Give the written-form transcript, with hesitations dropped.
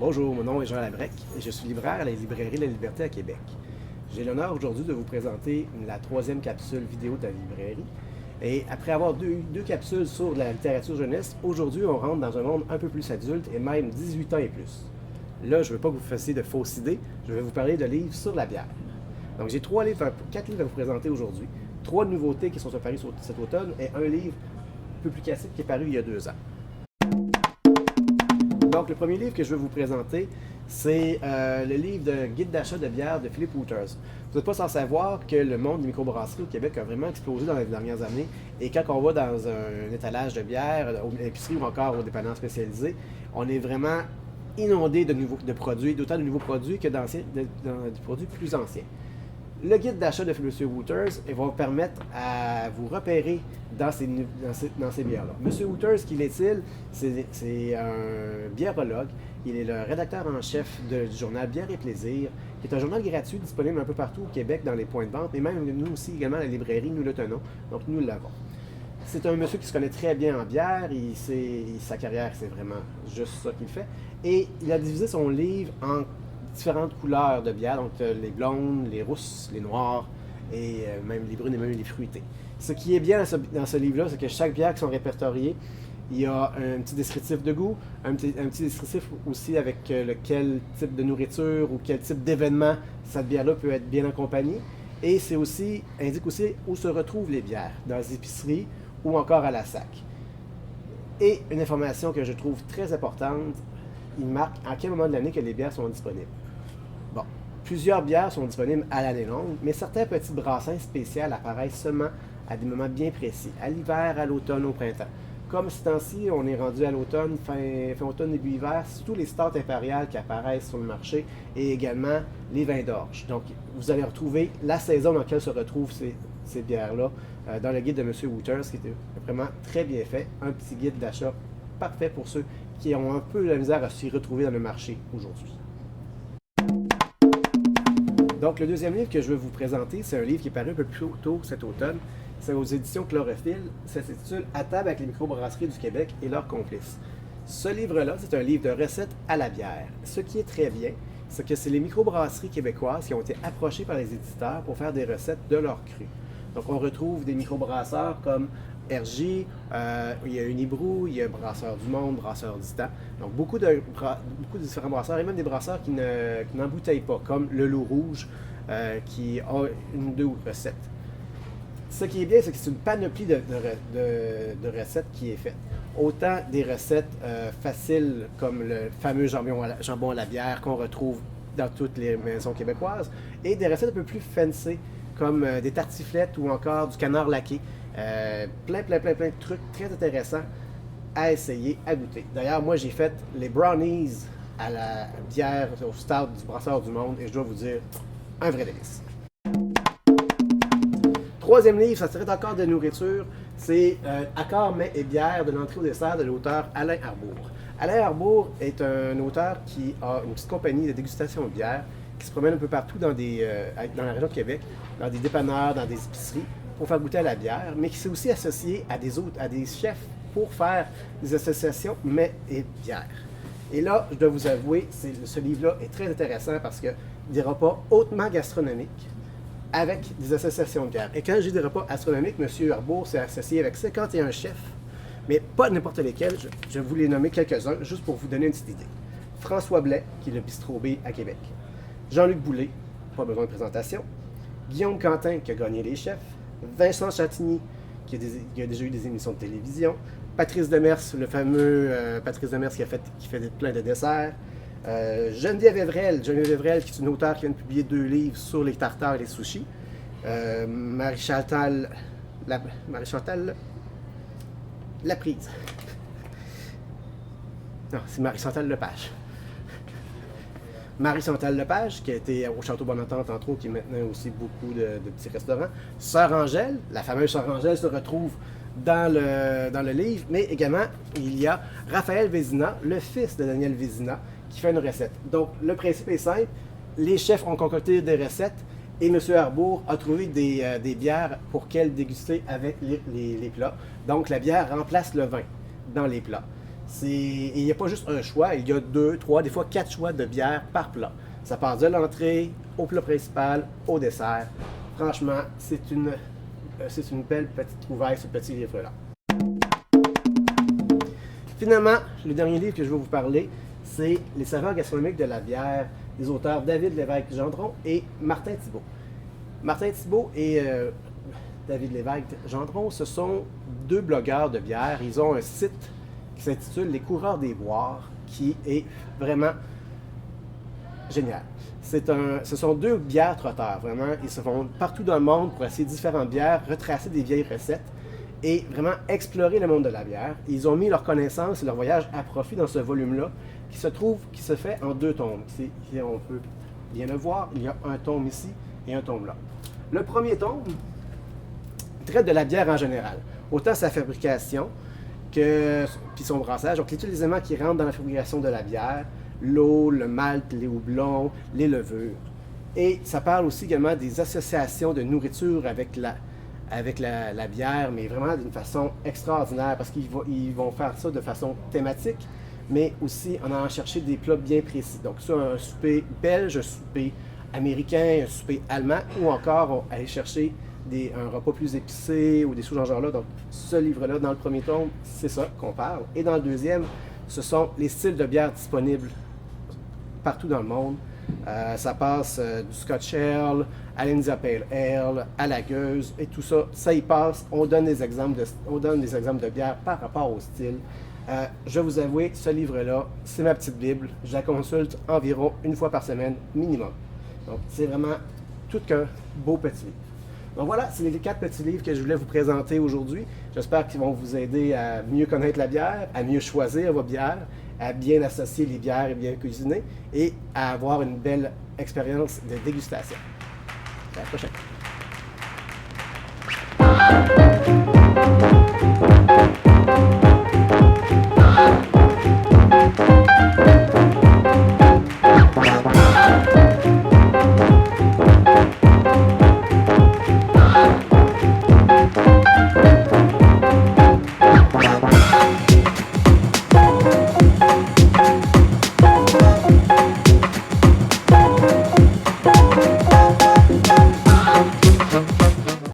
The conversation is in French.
Bonjour, mon nom est Jean Labrec et je suis libraire à la librairie La Liberté à Québec. J'ai l'honneur aujourd'hui de vous présenter la troisième capsule vidéo de la librairie. Et après avoir deux capsules sur la littérature jeunesse, aujourd'hui on rentre dans un monde un peu plus adulte et même 18 ans et plus. Là, je ne veux pas que vous fassiez de fausses idées, je vais vous parler de livres sur la bière. Donc j'ai quatre livres à vous présenter aujourd'hui. 3 nouveautés qui sont apparues cet automne et un livre un peu plus classique qui est paru il y a 2 ans. Donc, le premier livre que je vais vous présenter, c'est le livre de guide d'achat de bière de Philippe Wouters. Vous n'êtes pas sans savoir que le monde des microbrasseries au Québec a vraiment explosé dans les dernières années. Et quand on va dans un étalage de bière, à l'épicerie ou encore au dépanneur spécialisé, on est vraiment inondé de produits, d'autant de nouveaux produits que des produits plus anciens. Le guide d'achat de M. Wouters va vous permettre à vous repérer dans ces bières-là. M. Wouters, qui est-il? C'est un biérologue. Il est le rédacteur en chef du journal Bière et Plaisir, qui est un journal gratuit disponible un peu partout au Québec dans les points de vente, et même nous aussi également à la librairie, nous le tenons, donc nous l'avons. C'est un monsieur qui se connaît très bien en bière, sa carrière, c'est vraiment juste ça qu'il fait, et il a divisé son livre en différentes couleurs de bière, donc les blondes, les rousses, les noires, et même les brunes et même les fruitées. Ce qui est bien dans ce livre-là, c'est que chaque bière qui sont répertoriées, il y a un petit descriptif de goût, un petit descriptif aussi avec quel type de nourriture ou quel type d'événement cette bière-là peut être bien accompagnée. Et c'est aussi, indique aussi où se retrouvent les bières, dans les épiceries ou encore à la sac. Et une information que je trouve très importante, il marque à quel moment de l'année que les bières sont disponibles. Bon, plusieurs bières sont disponibles à l'année longue, mais certains petits brassins spéciaux apparaissent seulement à des moments bien précis, à l'hiver, à l'automne, au printemps. Comme ce temps-ci, on est rendu à l'automne, fin automne, début hiver, c'est tous les stouts impériales qui apparaissent sur le marché et également les vins d'orge. Donc, vous allez retrouver la saison dans laquelle se retrouvent ces bières-là dans le guide de M. Wouters, qui était vraiment très bien fait. Un petit guide d'achat parfait pour ceux qui ont un peu la misère à s'y retrouver dans le marché aujourd'hui. Donc, le deuxième livre que je vais vous présenter, c'est un livre qui est paru un peu plus tôt cet automne. C'est aux éditions Chlorophylle. Ça s'intitule « À table avec les microbrasseries du Québec et leurs complices ». Ce livre-là, c'est un livre de recettes à la bière. Ce qui est très bien, c'est que c'est les microbrasseries québécoises qui ont été approchées par les éditeurs pour faire des recettes de leurs crus. Donc, on retrouve des microbrasseurs comme RJ, il y a Unibrou, il y a Brasseur du Monde, Brasseur du Temps. Donc, beaucoup de différents brasseurs et même des brasseurs qui n'embouteillent pas, comme le Loup Rouge, qui a une ou deux recettes. Ce qui est bien, c'est que c'est une panoplie de recettes qui est faite. Autant des recettes faciles comme le fameux jambon à la bière qu'on retrouve dans toutes les maisons québécoises, et des recettes un peu plus fancy comme des tartiflettes ou encore du canard laqué. Plein de trucs très intéressants à essayer, à goûter. D'ailleurs, moi j'ai fait les brownies à la bière au stout du Brasseur du Monde et je dois vous dire, un vrai délice. Troisième livre, ça serait encore de nourriture, c'est Accords, mets et bière de l'entrée au dessert de l'auteur Alain Arbour. Alain Arbour est un auteur qui a une petite compagnie de dégustation de bière qui se promène un peu partout dans la région de Québec, dans des dépanneurs, dans des épiceries, pour faire goûter à la bière, mais qui s'est aussi associé à des chefs pour faire des associations mets et bière. Et là, je dois vous avouer, ce livre-là est très intéressant parce que des repas hautement gastronomiques avec des associations de bière. Et quand je dis des repas astronomiques, M. Arbour s'est associé avec 51 chefs, mais pas n'importe lesquels. Je vais vous les nommer quelques-uns, juste pour vous donner une petite idée. François Blais, qui est le Bistrot B à Québec. Jean-Luc Boulay, pas besoin de présentation. Guillaume Quentin, qui a gagné les chefs. Vincent Chatigny, qui a déjà eu des émissions de télévision. Patrice Demers, le fameux Patrice Demers qui fait plein de desserts. Geneviève Evrel, qui est une auteure qui vient de publier 2 livres sur les tartares et les sushis. Marie-Chantal Laprise. Non, c'est Marie-Chantal Lepage. Marie-Chantal Lepage, qui a été au Château Bonne-Entente, entre autres, qui est maintenant aussi beaucoup de petits restaurants. Sœur Angèle, la fameuse Sœur Angèle se retrouve dans le livre, mais également, il y a Raphaël Vézina, le fils de Daniel Vézina, qui fait une recette. Donc, le principe est simple. Les chefs ont concocté des recettes et M. Arbour a trouvé des bières pour qu'elles déguster avec les plats. Donc, la bière remplace le vin dans les plats. Et il n'y a pas juste un choix, il y a 2, 3, des fois 4 choix de bière par plat. Ça passe de l'entrée au plat principal, au dessert. Franchement, c'est une belle petite trouvaille, ce petit livre-là. Finalement, le dernier livre que je vais vous parler, c'est Les saveurs gastronomiques de la bière, des auteurs David Lévesque-Gendron et Martin Thibault. Martin Thibault et David Lévesque-Gendron, ce sont 2 blogueurs de bière. Ils ont un site qui s'intitule Les Coureurs des Boires, qui est vraiment génial. Ce sont 2 bières trotteurs, vraiment. Ils se font partout dans le monde pour essayer différentes bières, retracer des vieilles recettes et vraiment explorer le monde de la bière. Ils ont mis leurs connaissances et leur voyage à profit dans ce volume-là, qui se fait en 2 tomes. On peut bien le voir, il y a un tome ici et un tome là. Le premier tome traite de la bière en général, autant sa fabrication puis son brassage. Donc, tous les éléments qui rentrent dans la fabrication de la bière, l'eau, le malt, les houblons, les levures. Et ça parle aussi également des associations de nourriture avec la bière, mais vraiment d'une façon extraordinaire, parce qu'ils vont faire ça de façon thématique, mais aussi en allant chercher des plats bien précis. Donc ça, un souper belge, un souper américain, un souper allemand, ou encore aller chercher un repas plus épicé ou des choses dans ce genre-là. Donc ce livre-là, dans le premier tome, c'est ça qu'on parle. Et dans le deuxième, ce sont les styles de bière disponibles partout dans le monde. Ça passe du Scotch Ale à l'India Pale Ale, à la gueuse, et tout ça, ça y passe. On donne des exemples de bière par rapport au style. Je vais vous avouer, ce livre-là, c'est ma petite Bible. Je la consulte environ 1 fois par semaine minimum. Donc, c'est vraiment tout qu'un beau petit livre. Donc voilà, c'est les 4 petits livres que je voulais vous présenter aujourd'hui. J'espère qu'ils vont vous aider à mieux connaître la bière, à mieux choisir vos bières, à bien associer les bières et bien cuisiner, et à avoir une belle expérience de dégustation. À la prochaine.